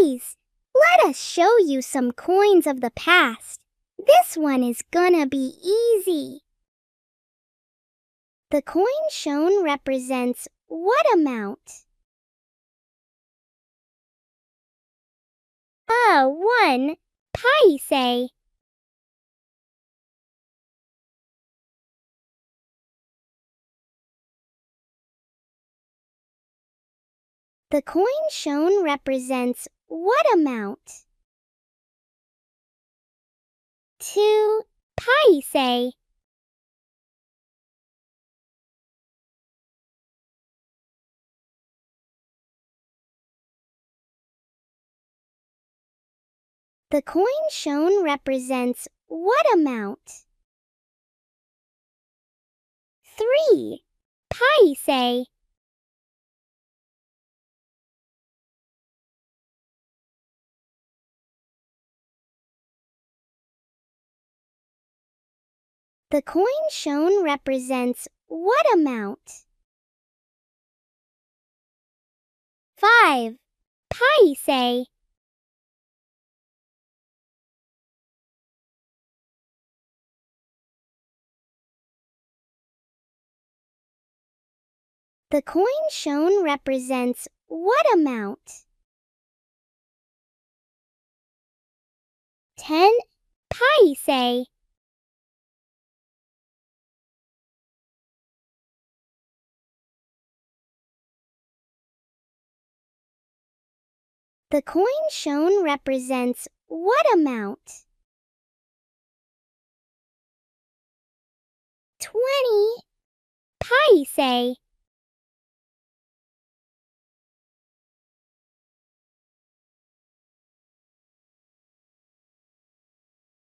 Boys, let us show you some coins of the past. This one is gonna be easy. The coin shown represents what amount? One Paisa. The coin shown represents what amount? 2 Paisa. The coin shown represents what amount? 3 Paisa. The coin shown represents what amount? 5 Paisa. The coin shown represents what amount? 10 Paisa. The coin shown represents what amount? 20 Paisa.